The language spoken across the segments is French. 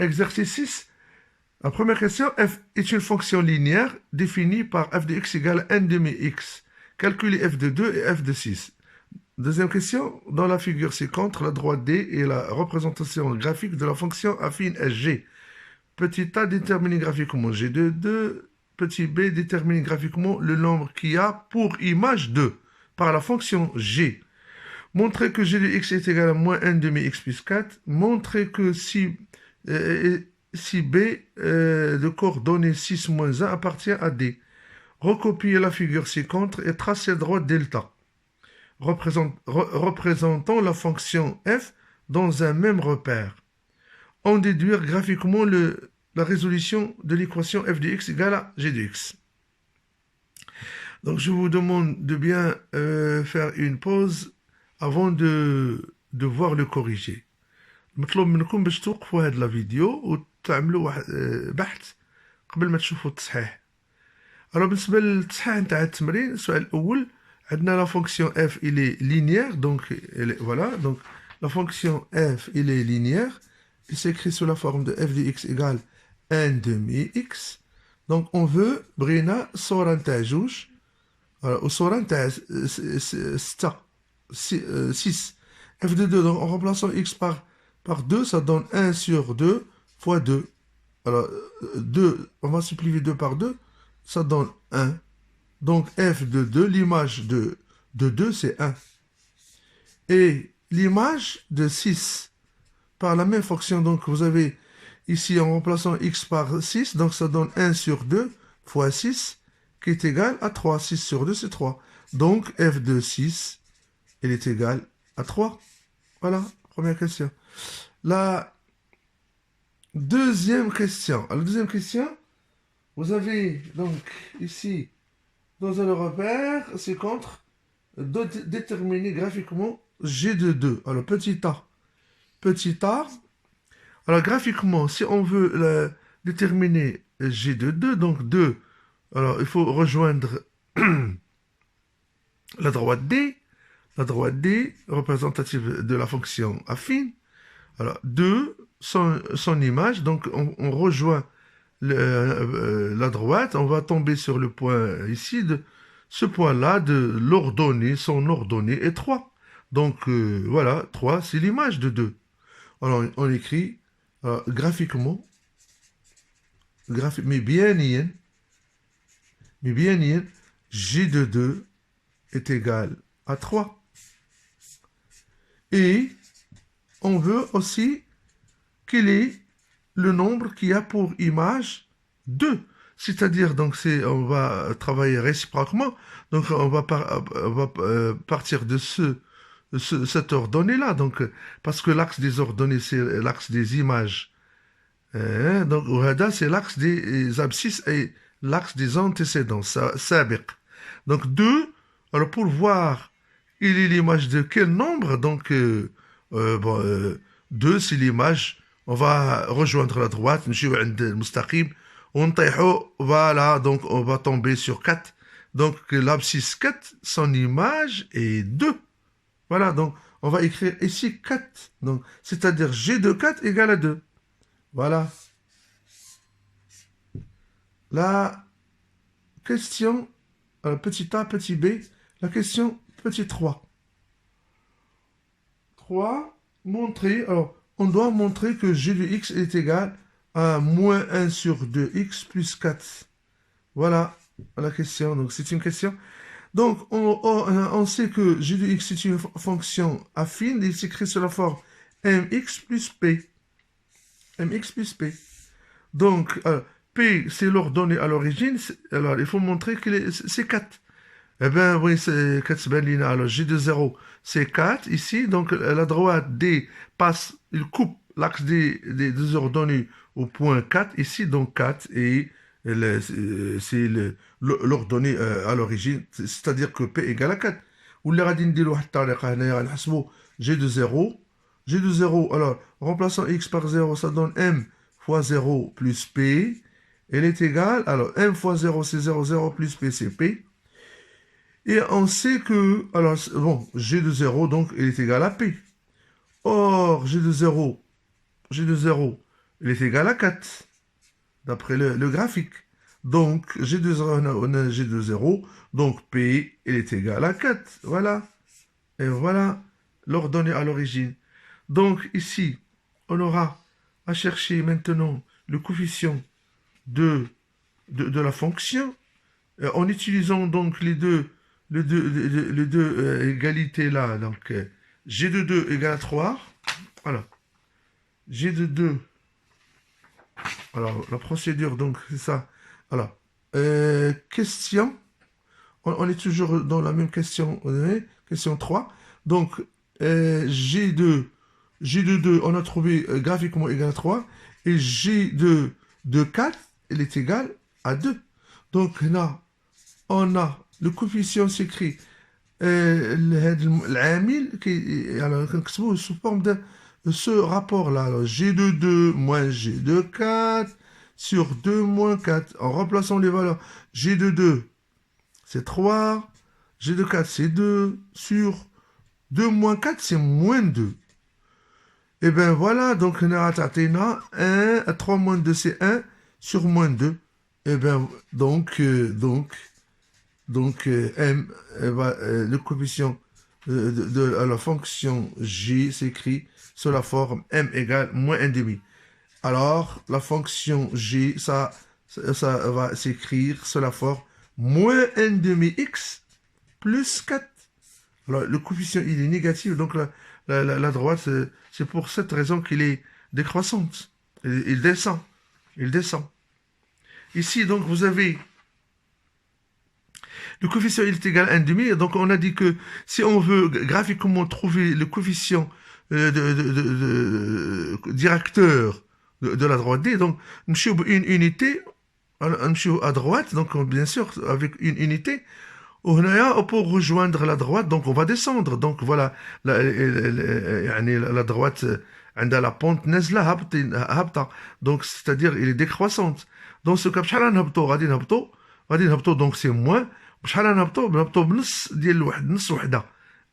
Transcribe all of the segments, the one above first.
exercice 6. La première question, f est une fonction linéaire définie par f de x égale 1 demi x. Calculez f de 2 et f de 6. Deuxième question, dans la figure ci-contre, la droite D est la représentation graphique de la fonction affine SG. Petit a détermine graphiquement G de 2, petit b détermine graphiquement le nombre qui a pour image 2 par la fonction G. Montrez que G de x est égal à moins 1 demi x plus 4. Montrez que si B de coordonnées 6 moins 1 appartient à D. Recopiez la figure ci-contre et tracez la droite delta. Représentons la fonction f dans un même repère. En déduire graphiquement la résolution de l'équation f de x égale à g de x. Donc je vous demande de bien faire une pause avant de voir le corriger. مطلوب منكم باش توقفوا هاد لا فيديو وتعملوا واحد بحث قبل ما تشوفوا التصحيح. alors بالنسبه للتصحيح نتاع التمرين السؤال الاول عندنا la fonction f il est linéaire donc voilà donc la fonction f il est linéaire il s'écrit sous la forme de f de x égale 1 demi x donc on veut بغينا الصوره نتاع جوج والصوره نتاع 6 f de 2 donc en remplaçant x par 2 ça donne 1 sur 2 fois 2 alors 2 on va simplifier 2 par 2 ça donne 1 donc f de 2 l'image de 2 c'est 1 et l'image de 6 par la même fonction donc vous avez ici en remplaçant x par 6 donc ça donne 1 sur 2 fois 6 qui est égal à 3 6 sur 2 c'est 3 donc f de 6 elle est égale à 3 voilà première question. La deuxième question. Alors, deuxième question, vous avez donc ici, dans un repère, c'est contre, déterminer graphiquement G de 2. Alors, petit a. Petit a. Alors, graphiquement, si on veut déterminer G de 2, donc 2, alors il faut rejoindre la droite D. La droite D, représentative de la fonction affine. Alors, 2, son image, donc on rejoint la droite, on va tomber sur le point ici, de ce point-là, de l'ordonnée, son ordonnée est 3. Donc, voilà, 3, c'est l'image de 2. Alors, on écrit graphiquement, mais bien, G de 2 est égal à 3. Et on veut aussi quel est le nombre qui a pour image 2. C'est-à-dire, donc, on va travailler réciproquement. Donc, on va partir de cette ordonnée-là. Donc, parce que l'axe des ordonnées, c'est l'axe des images. Donc, c'est l'axe des abscisses et l'axe des antécédents. Sabiq. Donc, 2, alors pour voir il est l'image de quel nombre? Donc, 2, c'est l'image. On va rejoindre la droite. Voilà, donc on va tomber sur 4. Donc, l'abscisse 4, son image est 2. Voilà, donc on va écrire ici 4. Donc, c'est-à-dire G de 4 égale à 2. Voilà. La question, petit a, petit b, la question petit 3. 3, montrer. Alors, on doit montrer que g de x est égal à moins 1 sur 2x plus 4. Voilà la question. Donc, c'est une question. Donc, on sait que g de x est une fonction affine. Il s'écrit sous la forme mx plus p. mx plus p. Donc, p, c'est l'ordonnée à l'origine. Alors, il faut montrer que c'est 4. Eh bien, oui, c'est 4 Berlin. Alors, G de 0, c'est 4 ici. Donc, la droite D passe, il coupe l'axe des deux ordonnées au point 4 ici. Donc, 4 et c'est l'ordonnée à l'origine. C'est-à-dire que P égale à 4. Ou les radines de G de 0. G de 0, alors, remplaçant X par 0, ça donne M fois 0 plus P. Elle est égale, alors, M fois 0, c'est 0, 0 plus P, c'est P. Et on sait que, alors, bon, G de 0, donc, il est égal à P. Or, G de 0, il est égal à 4, d'après le graphique. Donc, G2, on a G2,0, donc P, il est égal à 4. Voilà. Et voilà l'ordonnée à l'origine. Donc, ici, on aura à chercher maintenant le coefficient de la fonction en utilisant donc les deux égalités là. Donc, G de 2 égale à 3. Voilà. G de 2. Alors, la procédure, donc, c'est ça. Voilà. Question. On est toujours dans la même question. Question 3. Donc, G de 2, on a trouvé graphiquement égal à 3. Et G de 4, il est égal à 2. Donc, là, on a le coefficient s'écrit العامل alors نكتبوه sous forme de ce rapport là, alors, G de 2 moins G de 4 sur 2 moins 4 en remplaçant les valeurs. G de 2 c'est 3, G de 4 c'est 2 sur 2 moins 4 c'est moins 2. Et bien voilà, donc on a atteint 1, 3 moins 2 c'est 1 sur moins 2. Et bien donc M, le coefficient de la fonction J s'écrit sous la forme M égale moins 1,5. Alors, la fonction J, ça va s'écrire sous la forme moins 1,5x plus 4. Alors, le coefficient, il est négatif, donc la droite, c'est pour cette raison qu'il est décroissante. Il descend. Il descend. Ici, donc, vous avez le coefficient il est égal à 1,5. Donc, on a dit que si on veut graphiquement trouver le coefficient directeur de la droite D, donc, une unité, à droite, donc, bien sûr, avec une unité, pour rejoindre la droite, donc, on va descendre. Donc, voilà, la droite, la pente نازلة هابطة. Donc, c'est-à-dire, il est décroissante. Dans ce cas, غادي نهبطوا, donc, c'est moins. بشحال نهبطوا بنص ديال الوحده نص وحده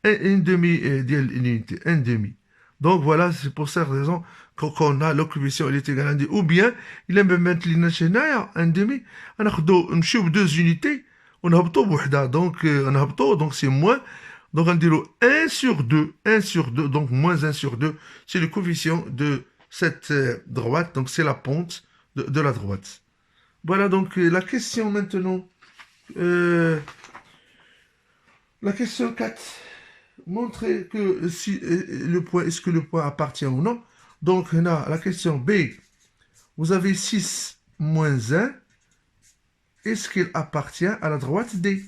ان demi ديال l'unité un demi. Donc voilà, c'est pour cette raison qu'on a le coefficient il est égal à 1 ou bien il aime mettre لنا هنايا un demi ناخذوا نمشيو ب 2 unités ونهبطوا بوحده donc نهبطوا donc c'est moins donc غنديروا 1 sur 2 donc moins 1 sur 2 c'est le coefficient de cette droite donc c'est la pente de la droite. Voilà donc la question maintenant. La question 4. Montrer que si le point, est-ce que le point appartient ou non. Donc, là, la question B. Vous avez 6 moins 1. Est-ce qu'il appartient à la droite D?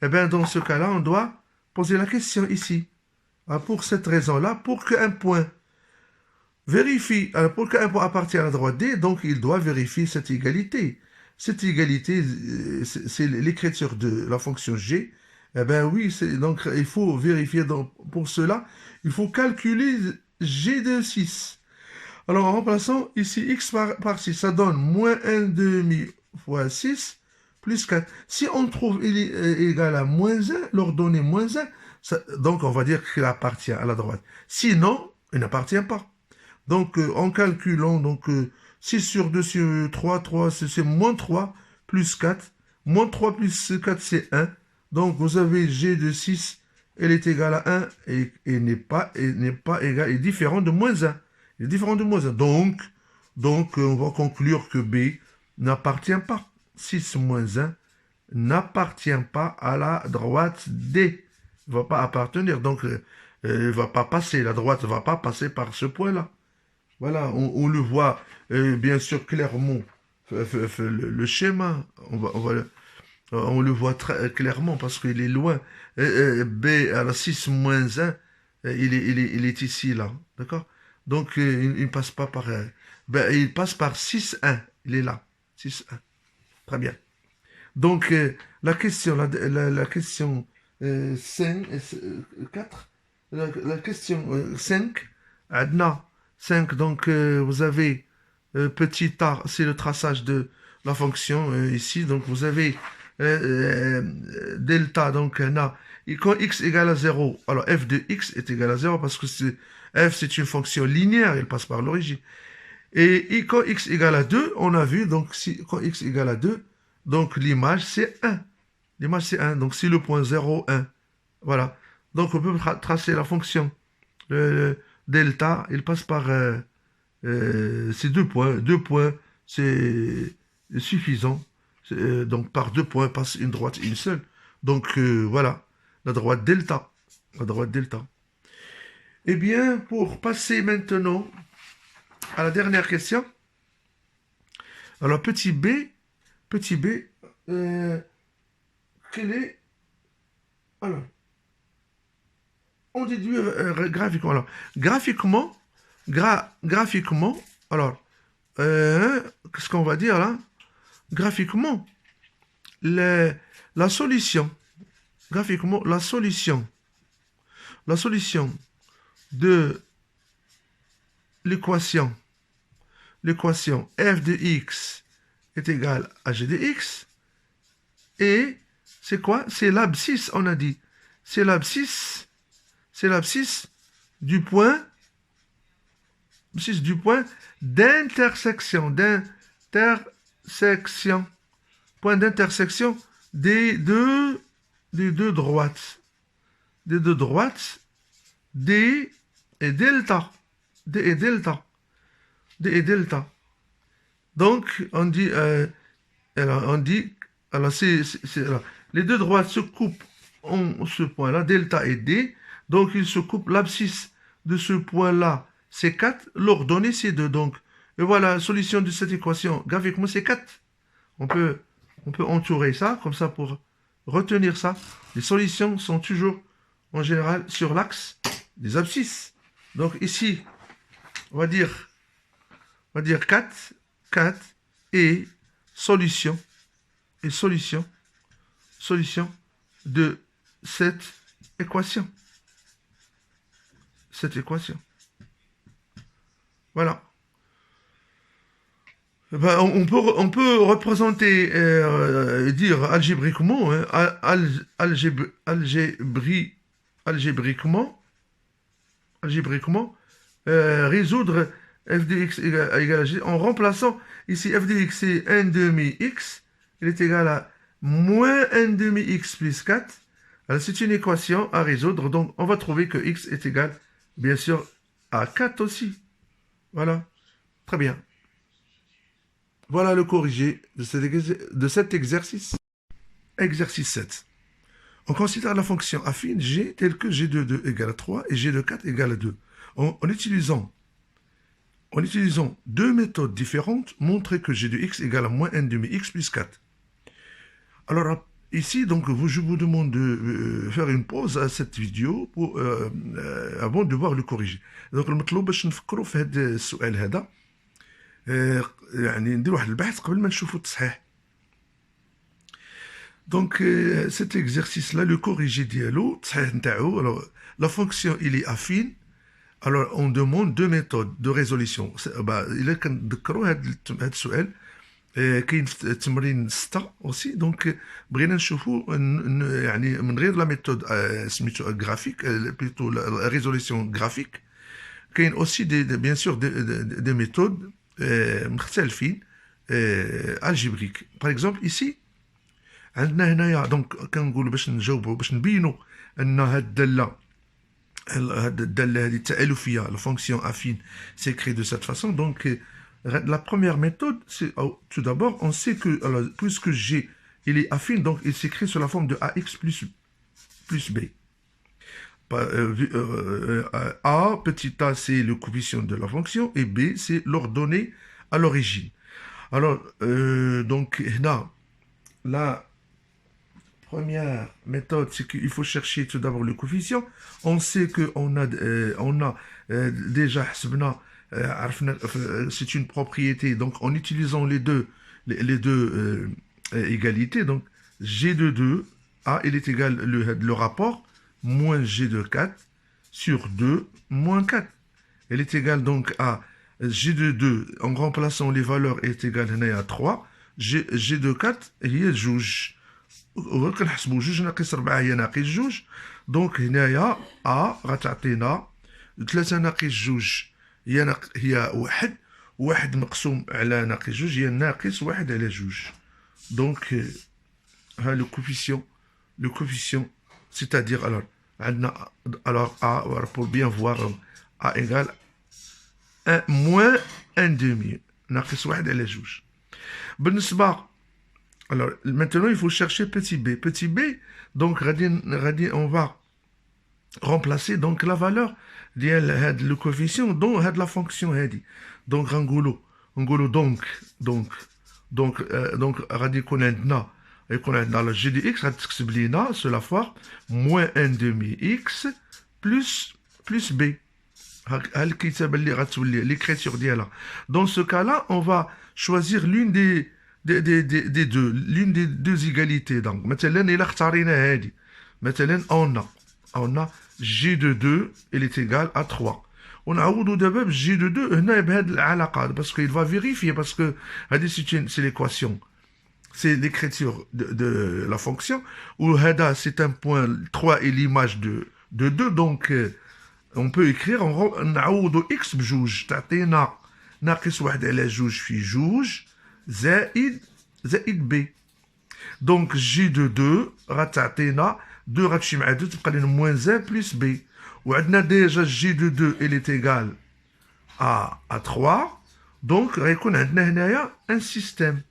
Eh bien, dans ce cas-là, on doit poser la question ici. Pour cette raison-là, pour qu'un point vérifie, pour qu'un point appartient à la droite D, donc il doit vérifier cette égalité. Cette égalité, c'est l'écriture de la fonction G. Eh bien oui, donc il faut vérifier. Donc, pour cela, il faut calculer G de 6. Alors en remplaçant ici x par 6, ça donne moins 1,5 fois 6 plus 4. Si on trouve il est égal à moins 1, l'ordonnée moins 1, donc on va dire qu'il appartient à la droite. Sinon, il n'appartient pas. Donc en calculant, donc 6 sur 2 sur 3, c'est moins 3 plus 4. Moins 3 plus 4, c'est 1. Donc, vous avez G de 6, elle est égale à 1 et n'est pas égale, est différent de moins 1. Il est différent de moins 1. Donc, on va conclure que B n'appartient pas. 6 moins 1 n'appartient pas à la droite D. Il ne va pas appartenir. Donc, il ne va pas passer. La droite ne va pas passer par ce point-là. Voilà, on le voit bien sûr clairement, le schéma, on le voit très clairement parce qu'il est loin. B à la 6 moins 1, il est ici, là, d'accord? Donc, il ne passe pas par... il passe par 6, 1, il est là, 6, 1. Très bien. Donc, la question 4, la question 5, Adna. 5, donc vous avez petit a, c'est le traçage de la fonction ici. Donc vous avez delta, donc quand x égale à 0, alors f de x est égal à 0 parce que f c'est une fonction linéaire, elle passe par l'origine. Et quand x égale à 2, on a vu, donc si, quand x égale à 2, donc l'image c'est 1. L'image c'est 1, donc c'est le point 0, 1. Voilà. Donc on peut tracer la fonction. Le delta, il passe par ces 2 points. 2 points, c'est suffisant. Donc par 2 points passe une droite, une seule. Donc voilà, la droite delta. La droite delta. Eh bien, pour passer maintenant à la dernière question. Alors, petit b, quel est... Alors, on déduit graphiquement. Alors, graphiquement, alors, qu'est-ce qu'on va dire là? Graphiquement, la solution, graphiquement, la solution de l'équation f de x est égale à g de x, et c'est quoi? C'est l'abscisse, on a dit. C'est l'abscisse du point d'intersection, point d'intersection des deux droites. D et delta. Donc, on dit, alors, les deux droites se coupent en ce point-là, delta et D. Donc, ils se coupent, l'abscisse de ce point-là, c'est 4, l'ordonnée, c'est 2. Donc, et voilà, la solution de cette équation, graphiquement, c'est 4. On peut entourer ça, comme ça, pour retenir ça. Les solutions sont toujours, en général, sur l'axe des abscisses. Donc, ici, on va dire 4 et solution de cette équation. Voilà. Ben, on peut représenter, dire algébriquement, hein, algébriquement, résoudre f de x égale à g en remplaçant ici f de x c'est 1 demi x, il est égal à moins 1 demi x plus 4. Alors c'est une équation à résoudre, donc on va trouver que x est égal bien sûr à 4 aussi. Voilà, très bien. Voilà le corrigé de cet exercice. Exercice 7. On considère la fonction affine g telle que g de 2 égale à 3 et g de 4 égale à 2. En utilisant deux méthodes différentes, montrer que g de x égale à moins 1 demi x plus 4. Alors ici, donc, je vous demande de faire une pause à cette vidéo avant de voir le corrigé. Donc, المطلوب باش نفكروا في هذا السؤال هذا يعني ندير واحد البحث قبل ما نشوفوا التصحيح. Donc, cet exercice-là, le corrigé dialo, alors, la fonction, il est affine. Alors, on demande deux méthodes de résolution. Il est كنذكروا هذا السؤال كاين في التمرين 6 aussi. Donc, بغينا نشوفوا يعني من غير لا ميثود سميتو graphique, plutôt la résolution graphique. كاين aussi bien sûr des méthodes مختلفين algébriques. Par exemple, ici عندنا هنايا دونك كنقولوا باش نجاوبوا باش نبينوا ان هاد الداله هذه التالفيه la fonction affine s'écrit de cette façon. Donc la première méthode, c'est tout d'abord on sait que alors, puisque g il est affine, donc il s'écrit sous la forme de ax plus b. A, petit a, c'est le coefficient de la fonction, et b, c'est l'ordonnée à l'origine. Alors, donc, là, la première méthode, c'est qu'il faut chercher tout d'abord le coefficient. On sait qu'on a, déjà, c'est une propriété, donc en utilisant les deux égalités, donc g de 2, a, il est égal, le rapport, moins g de 4 sur 2 moins 4. Elle est égale donc à g de 2, en remplaçant les valeurs, est égal à 3. G de 4 هي جوج. كنحسبوا جوج ناقص 4 هي ناقص جوج. دونك هنايا a غتعطينا 3 ناقص جوج هي 1. واحد مقسوم على ناقص جوج هي ناقص واحد على جوج. Donc, le coefficient, c'est-à-dire, alors, A, pour bien voir, A égale 1 moins 1 demi. ناقص واحد على جوج. بالنسبة, alors, maintenant, il faut chercher petit b. Petit b, donc, on va remplacer donc la valeur le coefficient dans la fonction. Donc, donc, غادي يكون عندنا le g de x غتكتب لينا sous la forme moins 1 demi x plus b. ها الكتابة اللي غتولي l'écriture ديالها. Dans ce cas-là, on va choisir l'une des deux égalités. Donc, مثلا إلا اختارينا هذه مثلا on a g de 2 il est égal à 3. ونعوضوا دابا بالجي دو 2 هنا بهذه العلاقه باسكو il va vérifier باسكو هذه c'est l'équation, c'est l'écriture de la fonction où هذا c'est un point 3 et l'image de 2 donc on peut écrire نعوضوا x بجوج تعطينا ناقص واحد على جوج في جوج زائد b. donc g de 2 غتعطينا 2 غتمشي مع 2 تبقى لنا moins 1 plus b. وعندنا déjà g de 2 il est égal à 3 donc غيكون عندنا هنايا un système.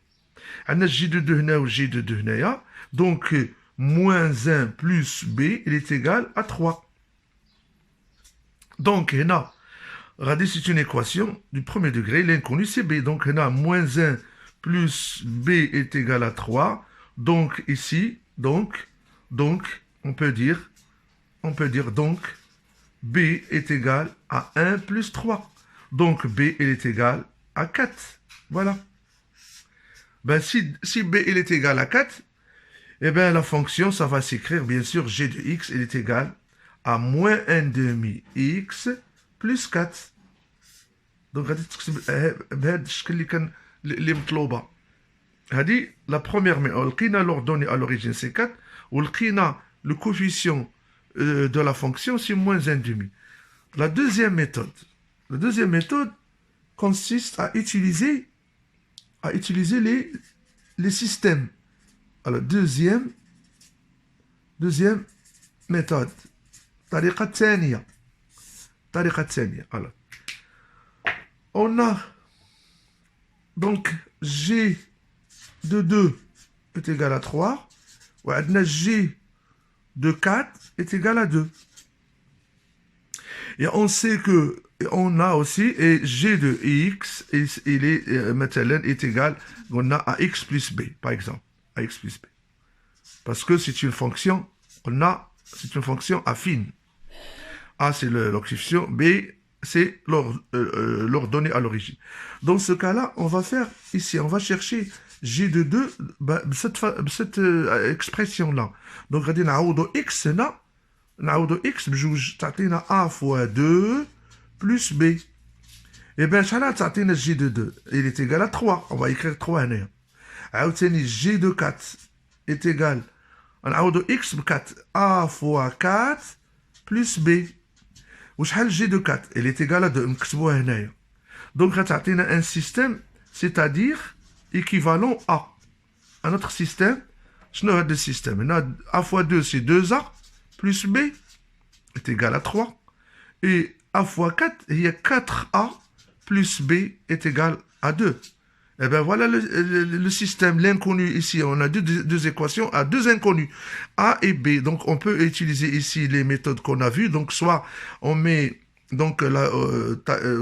عندنا g de 2 هنا و g de 2 هنايا donc moins 1 plus b il est égal à 3. donc هنا غادي c'est une équation du premier degré, l'inconnu c'est b. donc هنا moins 1 plus b est égal à 3. donc ici donc on peut dire donc b est égal à 1 plus 3. Donc, b il est égal à 4. Voilà. Ben, si b il est égal à 4, eh bien, la fonction, ça va s'écrire, bien sûr, g de x, il est égal à moins 1 demi x plus 4. Donc, la première, mais l'ordonnée à l'origine, c'est 4. Ou le coefficient de la fonction, c'est moins 1 demi. La deuxième méthode consiste à utiliser les systèmes. Alors, deuxième méthode. طريقة ثانية. Alors, on a donc g de 2 est égal à 3. On a g de 4 est égal à 2. Et on sait que on a aussi et g de x, il est égal on a à x plus b, par exemple, à x plus b. Parce que c'est une fonction, c'est une fonction affine. A, c'est le coefficient, b, c'est l'ordonnée à l'origine. Dans ce cas-là, on va faire ici, on va chercher g de 2, cette expression-là. Donc, on va dire x, نعوضو x بجوج تعطينا a fois 2 plus b. Et bien, شحال تعطينا g de 2 il est égal à 3. On va écrire 3 هنايا. عاوتاني g de 4 est égal نعوضو x ب 4 a fois 4 plus b. وشحال g de 4 il est égal à 2 نكتبوها هنايا. Donc غتعطينا un système, c'est-à-dire équivalent à un autre système. شنو هذا السيستم هنا a fois 2 c'est 2a plus b est égal à 3. Et a fois 4, il y a 4a plus b est égal à 2. Et bien voilà le système, l'inconnu ici. On a deux équations à deux inconnus, a et b. Donc on peut utiliser ici les méthodes qu'on a vues. Donc soit on met donc la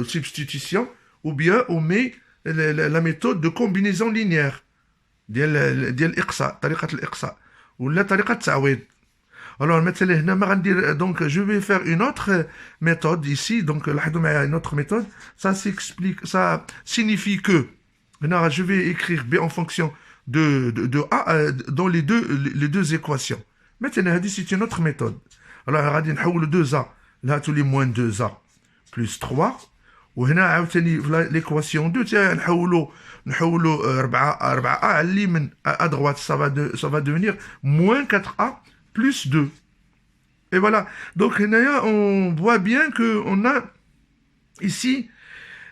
substitution, ou bien on met la méthode de combinaison linéaire. ديال الإقصاء, طريقة الإقصاء ولا طريقة التعويض. Alors, donc, je vais faire une autre méthode ici. Donc, une autre méthode. Ça s'explique, ça signifie que je vais écrire B en fonction de A dans les deux équations. Maintenant, c'est une autre méthode. Alors, on va dire le 2A. Là, tous les moins 2A plus 3. Ou l'équation 2, نحولو 4A اللي من à droite, ça va devenir moins 4A plus 2. Et voilà. Donc, on voit bien qu'on a ici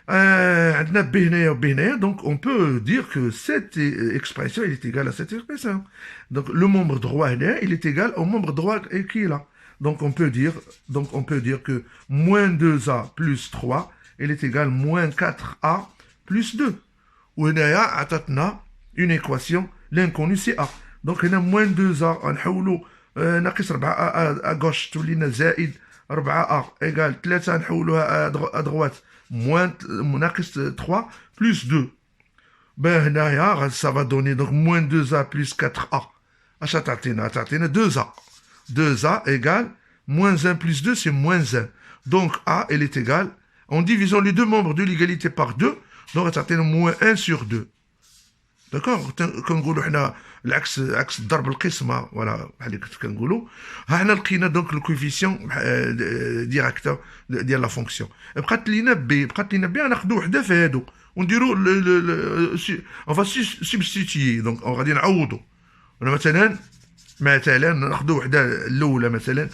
عندنا ب هنايا وب هنايا, donc on peut dire que cette expression elle est égale à cette expression. Donc le membre droit هنا il est égal au membre droit qui est là. Donc on peut dire que moins 2a plus 3 il est égal à moins 4a plus 2. وهنايا عطاتنا une équation, l'inconnu c'est a. Donc هنا moins 2a نحولوا ناقص 4a à gauche تولينا زائد 4a égale 3 نحولوها à droite moins ناقص 3 plus 2. Ben هنايا ça va donner donc moins 2a plus 4a. اش تعطينا 2a. 2a égale moins 1 plus 2 c'est moins 1. Donc a elle est égale en divisant les deux membres de l'égalité par 2. Donc تعطينا moins 1 sur 2. داكوغ كنقولوا حنا عكس ضرب القسمه فوالا بحال اللي كنت كنقولوا. ها حنا لقينا دونك الكوفيسيون ديريكتور ديال لا فونكسيون. بقات لينا بي غناخذوا وحده في هادو ونديروا اون سبستيتيي. دونك غادي نعوضوا مثلا ناخذوا وحده الاولى مثلا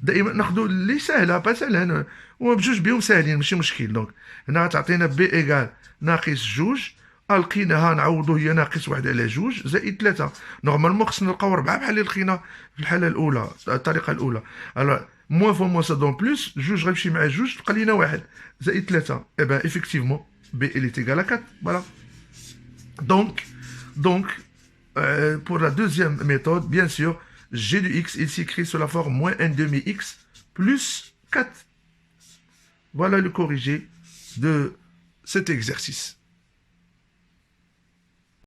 دائما ناخذوا اللي سهله با سهله وبجوج بهم ساهلين ماشي مشكل. دونك هنا تعطينا بي ايكال ناقص جوج لقيناها نعوضوا هي ناقص 1 على 2 زائد 3. نورمالمون خصنا نلقاو 4 بحال اللي لقينا في الحاله الاولى الطريقه الاولى. الوغ موان فوا موان سا دون بلوس جوج غيمشي مع جوج تبقى لينا 1 زائد 3. اي بان افيكتيفمون بي il est égal à 4. Voilà. Donc pour la deuxième méthode, bien sûr, g de x il s'écrit sous la forme moins 1 demi x plus 4. Voilà le corrigé de cet exercice.